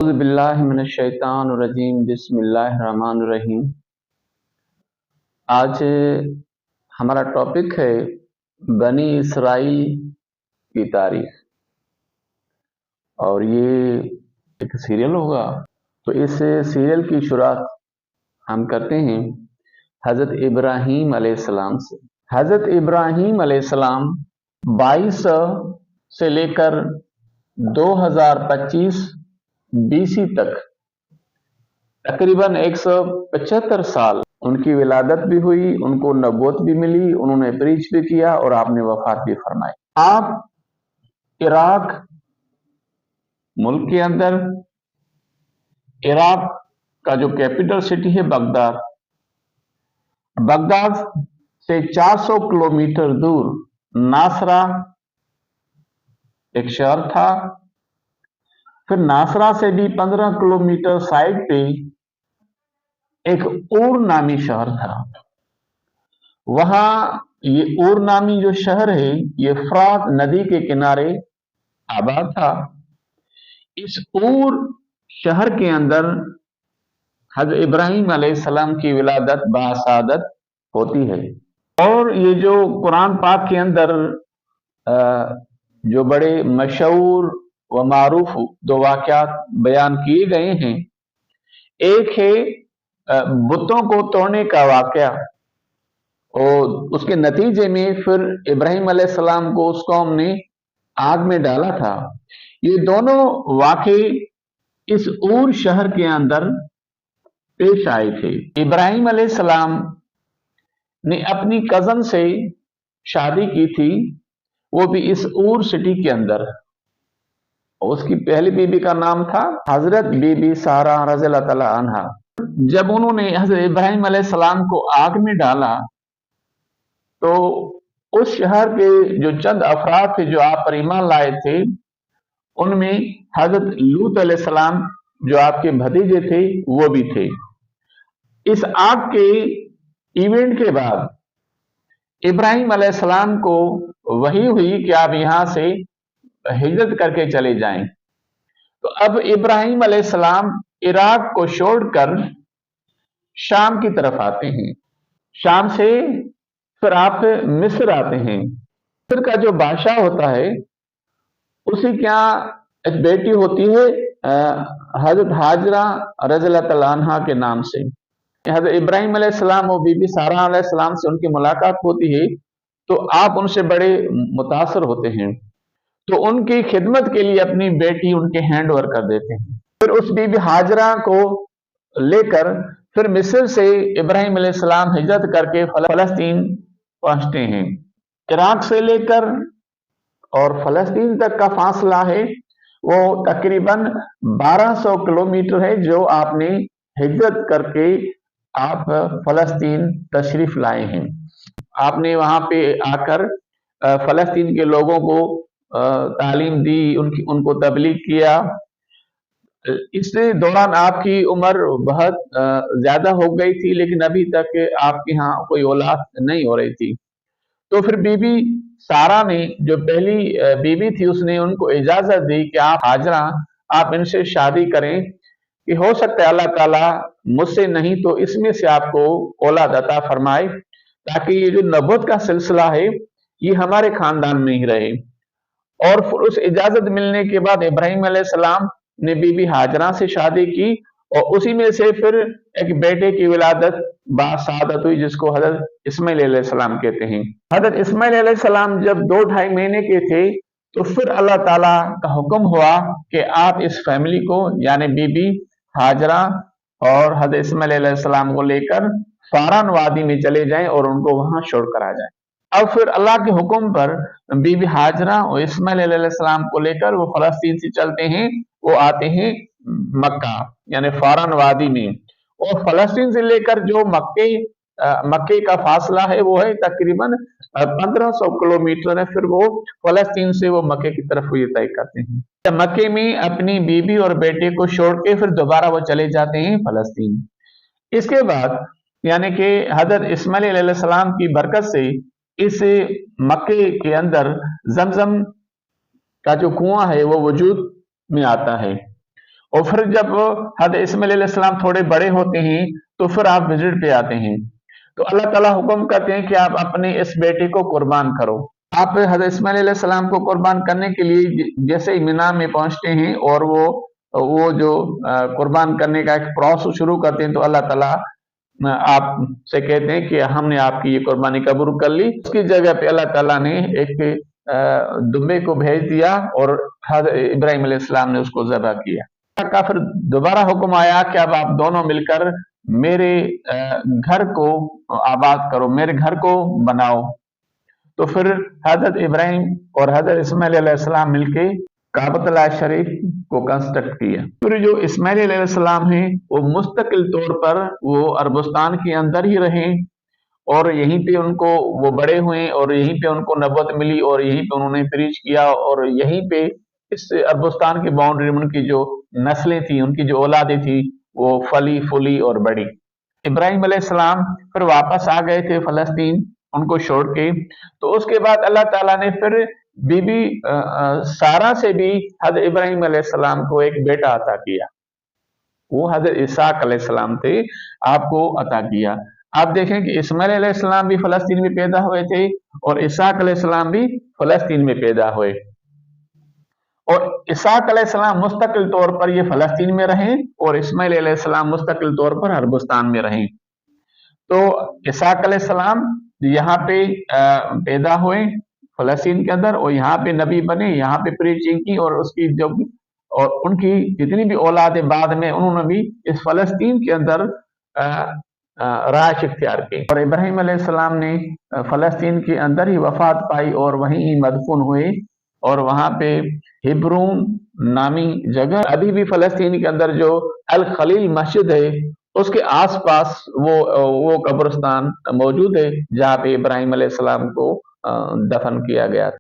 अऊज़ु बिल्लाहि मिनश्शैतानिर्रजीम बिस्मिल्लाहिर्रहमानिर्रहीम। आज हमारा टॉपिक है बनी इसराइल की तारीख, और ये एक सीरियल होगा। तो इस सीरियल की शुरुआत हम करते हैं हज़रत इब्राहीम अलैहिस्सलाम से। हज़रत इब्राहीम अलैहिस्सलाम 2200 से लेकर 2025 BC तक तकरीबन 175 साल उनकी विलादत भी हुई, उनको नबूवत भी मिली, उन्होंने प्रीच भी किया और आपने वफात भी फरमाई। आप इराक मुल्क के अंदर, इराक का जो कैपिटल सिटी है बगदाद, बगदाद से 400 किलोमीटर दूर नासरा एक शहर था। फिर नासरा से भी 15 किलोमीटर साइड पे एक ऊर नामी शहर था। वहां ये ऊर नामी जो शहर है ये फरात नदी के किनारे आबाद था। इस ऊर शहर के अंदर हज़रत इब्राहीम अलैहिस्सलाम की विलादत बासादत होती है। और ये जो कुरान पाक के अंदर जो बड़े मशहूर व मारूफ दो वाक़यात बयान किए गए हैं, एक है बुतों को तोड़ने का वाक़या, और उसके नतीजे में फिर इब्राहीम अलैहिस्सलाम को उस कौम ने आग में डाला था। ये दोनों वाक़े इस ऊर शहर के अंदर पेश आए थे। इब्राहीम अलैहिस्सलाम ने अपनी कज़न से शादी की थी, वो भी इस ऊर सिटी के अंदर। उसकी पहली बीबी का नाम था हजरत बीबी सारा रज़ियल्लाहु तआला अन्हा। जब उन्होंने हजरत इब्राहीम अलैहिस्सलाम को आग में डाला तो उस शहर के जो चंद अफराद थे जो आप पर ईमान लाए थे, उनमें हजरत लूत अलैहिस्सलाम जो आपके भतीजे थे वो भी थे। इस आग के इवेंट के बाद इब्राहीम अलैहिस्सलाम को वही हुई कि आप यहां से हिजरत करके चले जाएं। तो अब इब्राहीम अलैहिस्सलाम इराक को छोड़कर शाम की तरफ आते हैं। शाम से फिर आप मिस्र आते हैं। मिस्र का जो बादशाह होता है उसी क्या एक बेटी होती है हजरत हाजरा रज़ियल्लाहु तआला अन्हा के नाम से। हजरत इब्राहीम अलैहिस्सलाम और बीबी सारा अलैहिस्सलाम से उनकी मुलाकात होती है, तो आप उनसे बड़े मुतासर होते हैं, तो उनकी खिदमत के लिए अपनी बेटी उनके हैंड ओवर कर देते हैं। फिर उस बीबी हाजरा को लेकर फिर मिस्र से इब्राहीम अलैहिस्सलाम हिजरत करके फलस्तीन पहुंचते हैं। इराक से लेकर और फलस्तीन तक का फासला है वो तकरीबन 1200 किलोमीटर है, जो आपने हिजरत करके आप फलस्तीन तशरीफ लाए हैं। आपने वहां पे आकर फलस्तीन के लोगों को तालीम दी, उनको तबलीग किया। इस दौरान आपकी उम्र बहुत ज्यादा हो गई थी, लेकिन अभी तक आपके यहाँ कोई औलाद नहीं हो रही थी। तो फिर बीबी सारा ने, जो पहली बीबी थी, उसने उनको इजाजत दी कि आप हाजरा आप इनसे शादी करें, कि हो सकता है अल्लाह ताला मुझसे नहीं तो इसमें से आपको औलाद अता फरमाए, ताकि ये जो नबूवत का सिलसिला है ये हमारे खानदान में ही रहे। और फिर उस इजाजत मिलने के बाद इब्राहीम अलैहिस्सलाम ने बीबी हाजरा से शादी की, और उसी में से फिर एक बेटे की विलादत बासादत हुई, जिसको हजरत इस्माइल अलैहिस्सलाम कहते हैं। हजरत इस्माइल अलैहिस्सलाम जब 2-2.5 महीने के थे तो फिर अल्लाह ताला का हुक्म हुआ कि आप इस फैमिली को, यानी बीबी हाजरा और हजरत इस्माइल अलैहिस्सलाम को लेकर फारान वादी में चले जाएं और उनको वहां छोड़कर आ जाएं। अब फिर अल्लाह के हुक्म पर बीबी हाजरा और इस्माइल अलैहिस्सलाम को लेकर वो फलस्तीन से चलते हैं, वो आते हैं मक्का यानी फारान वादी में। और फलस्तीन से लेकर जो मक्के का फासला है वो है तकरीबन 1500 किलोमीटर है। फिर वो फलस्तीन से वो मक्के की तरफ ये तय करते हैं। मक्के में अपनी बीबी और बेटे को छोड़ के फिर दोबारा वो चले जाते हैं फलस्तीन। इसके बाद यानी कि हजरत इस्माइल अलैहिस्सलाम की बरकत से इस मक्के के अंदर जमजम का जो कुआं है वो वजूद में आता है, और फिर जब हज़रत इस्माइल अलैहिस्सलाम थोड़े बड़े होते हैं तो फिर आप विजिट पे आते हैं। तो अल्लाह ताला हुक्म करते हैं कि आप अपने इस बेटे को कुर्बान करो। आप हज़रत इस्माइल अलैहिस्सलाम को कुर्बान करने के लिए जैसे ही मिना में पहुंचते हैं और वो जो कुर्बान करने का एक प्रोसेस शुरू करते हैं, तो अल्लाह ताला आपसे कहते हैं कि हमने आपकी ये कुर्बानी कबूल कर ली। उसकी जगह पे अल्लाह ताला ने एक दुम्बे को भेज दिया और हज़रत इब्राहिम अलैहिस्सलाम ने उसको ज़बह किया। का फिर दोबारा हुक्म आया कि अब आप दोनों मिलकर मेरे घर को आबाद करो, मेरे घर को बनाओ। तो फिर हज़रत इब्राहिम और हज़रत इस्माइल अलैहिस्सलाम मिलके काबतुल्लाह शरीफ को कंस्ट्रक्ट किया। फिर जो इस्माइल अलैहिस्सलाम हैं वो मुस्तकिल तौर पर वो अरबस्तान के अंदर ही रहे और यहीं पे उनको वो बड़े हुए और यहीं पे उनको नबूवत मिली और यहीं पे उन्होंने प्रीच किया और यहीं पे इस अरबस्तान की बाउंड्री में उनकी जो नस्लें थी, उनकी जो औलादें थी, वो फली फूली और बड़ी। इब्राहिम अलैहिस्सलाम फिर वापस आ गए थे फलस्तीन उनको छोड़ के। तो उसके बाद अल्लाह ताला ने फिर बीबी सारा से भी हज़रत इब्राहिम अलैहिस्सलाम को एक बेटा अता किया। वो हज़रत इसहाक अलैहिस्सलाम थे, आपको अता किया। आप देखें कि इस्माइल अलैहिस्सलाम भी फलस्तीन में पैदा हुए थे और इसहाक अलैहिस्सलाम भी फलस्तीन में पैदा हुए। और इसहाक अलैहिस्सलाम मुस्तकिल तौर पर ये फलस्तीन में रहे और इस्माइल अलैहिस्सलाम मुस्तकिल तौर पर अरबस्तान में रहे। तो इसहाक अलैहिस्सलाम यहाँ पे पैदा हुए फलस्तीन के अंदर और यहाँ पे नबी बने, यहाँ पे प्रीचिंग की और उसकी जो और उनकी जितनी भी औलादें बाद में उन्होंने भी इस फलस्तीन के अंदर राह इख्तियार की। और इब्राहिम अलैहिस्सलाम ने फलस्तीन के अंदर ही वफात पाई और वहीं ही मदफून हुए और वहाँ पे हिब्रून नामी जगह अभी भी फलस्तीन के अंदर जो अल खलील मस्जिद है उसके आसपास वो कब्रिस्तान मौजूद है जहाँ पे इब्राहिम अलैहिस्सलाम को दफन किया गया था।